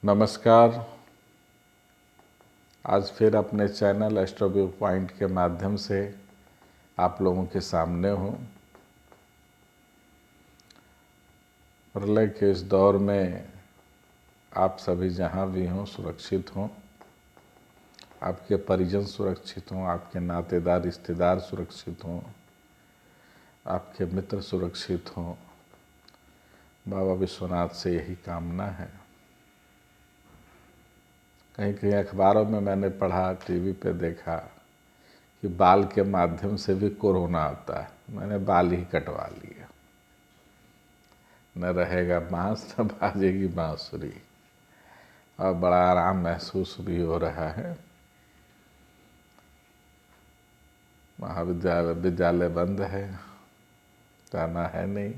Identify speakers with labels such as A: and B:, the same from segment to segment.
A: नमस्कार। आज फिर अपने चैनल एस्ट्रो व्यू पॉइंट के माध्यम से आप लोगों के सामने हूँ। प्रलय के इस दौर में आप सभी जहाँ भी हों सुरक्षित हों, आपके परिजन सुरक्षित हों, आपके नातेदार रिश्तेदार सुरक्षित हों, आपके मित्र सुरक्षित हों। बाबा विश्वनाथ से यही कामना है। कहीं कहीं अखबारों में मैंने पढ़ा, टीवी पे देखा कि बाल के माध्यम से भी कोरोना आता है। मैंने बाल ही कटवा लिया, न रहेगा बांस न बाजेगी बांसुरी, और बड़ा आराम महसूस भी हो रहा है। विद्यालय बंद है, जाना है नहीं,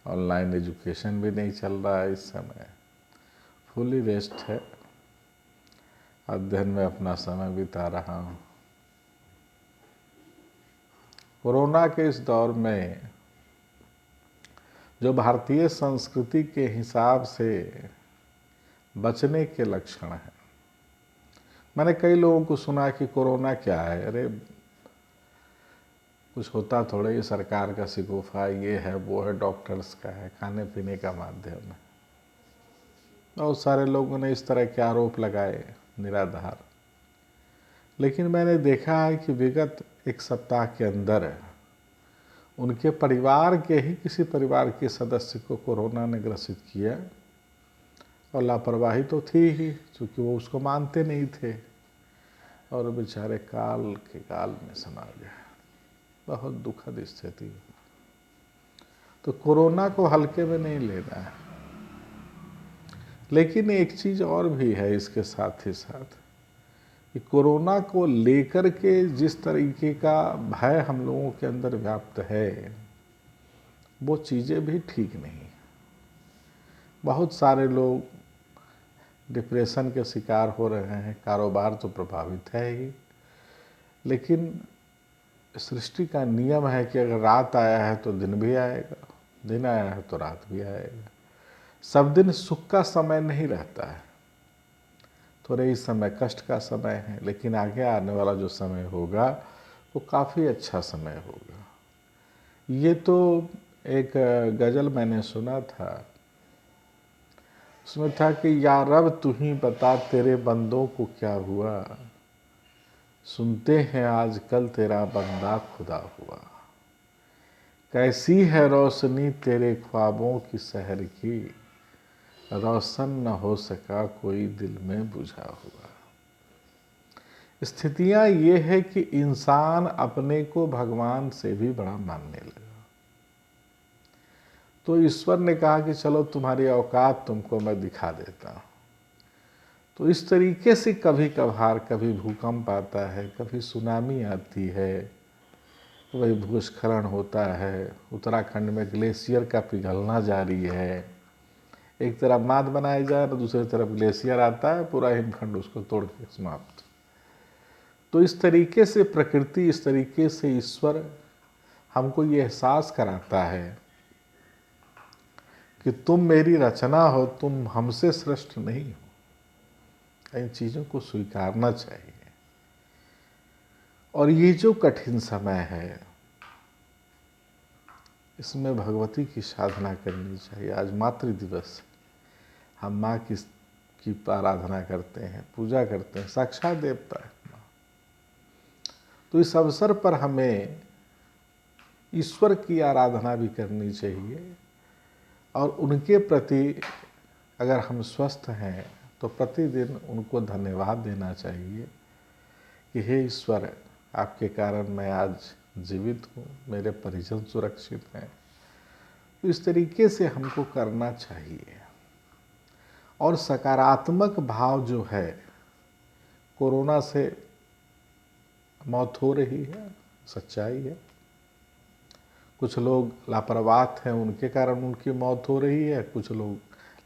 A: ऑनलाइन एजुकेशन भी नहीं चल रहा है इस समय, फुली रेस्ट है, अध्ययन में अपना समय बिता रहा हूँ। कोरोना के इस दौर में जो भारतीय संस्कृति के हिसाब से बचने के लक्षण हैं, मैंने कई लोगों को सुना कि कोरोना क्या है, अरे कुछ होता थोड़े, ये सरकार का शिकूफा, ये है वो है, डॉक्टर्स का है, खाने पीने का माध्यम है। बहुत सारे लोगों ने इस तरह के आरोप लगाए निराधार। लेकिन मैंने देखा है कि विगत एक सप्ताह के अंदर उनके परिवार के ही किसी परिवार के सदस्य को कोरोना ने ग्रसित किया, और लापरवाही तो थी ही, क्योंकि वो उसको मानते नहीं थे, और बेचारे काल में समा गए। बहुत दुखद स्थिति। तो कोरोना को हल्के में नहीं लेना है। लेकिन एक चीज़ और भी है इसके साथ ही साथ कि कोरोना को लेकर के जिस तरीके का भय हम लोगों के अंदर व्याप्त है, वो चीज़ें भी ठीक नहीं। बहुत सारे लोग डिप्रेशन के शिकार हो रहे हैं, कारोबार तो प्रभावित है ही। लेकिन सृष्टि का नियम है कि अगर रात आया है तो दिन भी आएगा, दिन आया है तो रात भी आएगा। सब दिन सुख का समय नहीं रहता है, थोड़े ही समय कष्ट का समय है, लेकिन आगे आने वाला जो समय होगा वो काफ़ी अच्छा समय होगा। ये तो एक गज़ल मैंने सुना था, उसमें था कि या रब तू ही बता तेरे बंदों को क्या हुआ, सुनते हैं आजकल तेरा बंदा खुदा हुआ। कैसी है रोशनी तेरे ख्वाबों की शहर की, रोशन न हो सका कोई दिल में बुझा हुआ। स्थितियां ये है कि इंसान अपने को भगवान से भी बड़ा मानने लगा। तो ईश्वर ने कहा कि चलो तुम्हारी औकात तुमको मैं दिखा देता हूँ। तो इस तरीके से कभी कभार कभी भूकंप आता है, कभी सुनामी आती है, वही भूस्खलन होता है। उत्तराखंड में ग्लेशियर का पिघलना जारी है। एक तरफ बांध बनाए जाए तो दूसरी तरफ ग्लेशियर आता है, पूरा हिमखंड उसको तोड़ के समाप्त। तो इस तरीके से प्रकृति, इस तरीके से ईश्वर हमको ये एहसास कराता है कि तुम मेरी रचना हो, तुम हमसे श्रेष्ठ नहीं हो। इन चीज़ों को स्वीकारना चाहिए। और ये जो कठिन समय है, इसमें भगवती की साधना करनी चाहिए। आज मातृ दिवस, हम माँ की आराधना करते हैं, पूजा करते हैं, साक्षात देवता है माँ। तो इस अवसर पर हमें ईश्वर की आराधना भी करनी चाहिए, और उनके प्रति अगर हम स्वस्थ हैं तो प्रतिदिन उनको धन्यवाद देना चाहिए कि हे ईश्वर, आपके कारण मैं आज जीवित हूँ, मेरे परिजन सुरक्षित हैं। तो इस तरीके से हमको करना चाहिए। और सकारात्मक भाव जो है, कोरोना से मौत हो रही है, सच्चाई है। कुछ लोग लापरवाह थे, उनके कारण उनकी मौत हो रही है। कुछ लोग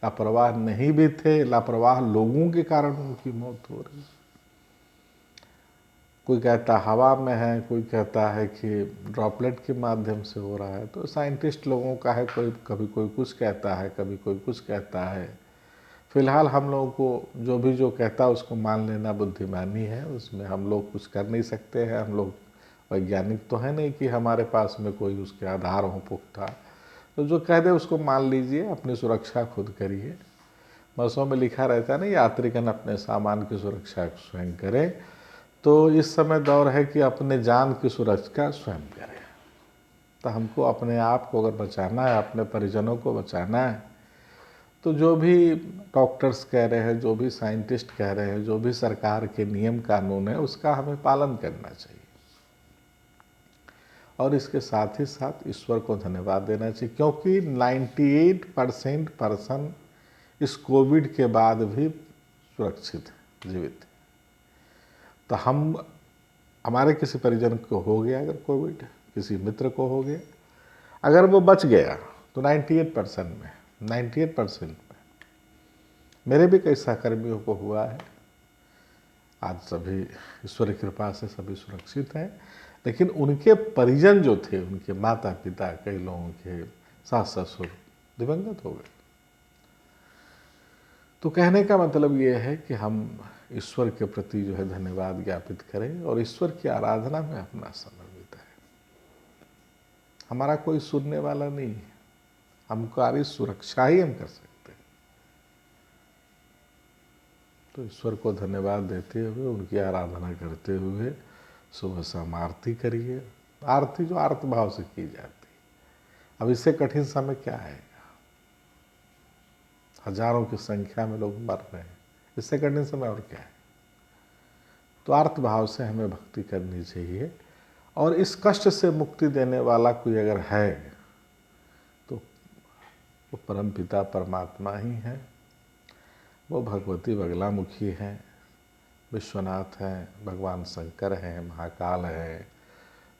A: लापरवाह नहीं भी थे, लापरवाह लोगों के कारण उनकी मौत हो रही है। कोई कहता हवा में है, कोई कहता है कि ड्रॉपलेट के माध्यम से हो रहा है। तो साइंटिस्ट लोगों का है, कोई कभी कोई कुछ कहता है, कभी कोई कुछ कहता है। फिलहाल हम लोगों को जो कहता है उसको मान लेना बुद्धिमानी है, उसमें हम लोग कुछ कर नहीं सकते हैं। हम लोग वैज्ञानिक तो है नहीं कि हमारे पास में कोई उसके आधार हो पुख्ता, तो जो कह दे उसको मान लीजिए, अपनी सुरक्षा खुद करिए। बसों में लिखा रहता है ना, यात्रीगण अपने सामान की सुरक्षा स्वयं करें। तो इस समय दौर है कि अपने जान की सुरक्षा स्वयं करें। तो हमको अपने आप को अगर बचाना है, अपने परिजनों को बचाना है, तो जो भी डॉक्टर्स कह रहे हैं, जो भी साइंटिस्ट कह रहे हैं, जो भी सरकार के नियम कानून है, उसका हमें पालन करना चाहिए। और इसके साथ ही साथ ईश्वर को धन्यवाद देना चाहिए, क्योंकि 98% पर्सन इस कोविड के बाद भी सुरक्षित है, जीवित है। तो हमारे किसी परिजन को हो गया अगर कोविड, किसी मित्र को हो गया, अगर वो बच गया तो 98% में मेरे भी कई सहकर्मियों को हुआ है। आज सभी ईश्वर की कृपा से सभी सुरक्षित हैं, लेकिन उनके परिजन जो थे, उनके माता पिता, कई लोगों के सास ससुर दिवंगत हो गए। तो कहने का मतलब ये है कि हम ईश्वर के प्रति जो है धन्यवाद ज्ञापित करें और ईश्वर की आराधना में अपना समय बिताएं। हमारा कोई सुनने वाला नहीं है, हमारी सुरक्षा ही हम कर सकते हैं। तो ईश्वर को धन्यवाद देते हुए, उनकी आराधना करते हुए सुबह शाम आरती करिए। आरती जो आर्त भाव से की जाती है, अब इससे कठिन समय क्या है? हजारों की संख्या में लोग मर रहे हैं, इससे कठिन समय और क्या है? तो आर्त भाव से हमें भक्ति करनी चाहिए। और इस कष्ट से मुक्ति देने वाला कोई अगर है तो वो परमपिता परमात्मा ही है। वो भगवती बगलामुखी हैं, विश्वनाथ हैं, भगवान शंकर हैं, महाकाल हैं,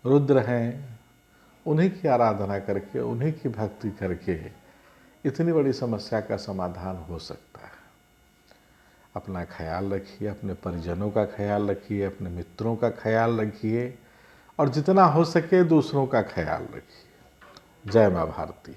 A: रुद्र हैं। उन्हीं की आराधना करके, उन्हीं की भक्ति करके इतनी बड़ी समस्या का समाधान हो सकता है। अपना ख्याल रखिए, अपने परिजनों का ख्याल रखिए, अपने मित्रों का ख्याल रखिए और जितना हो सके दूसरों का ख्याल रखिए। जय माँ भारती।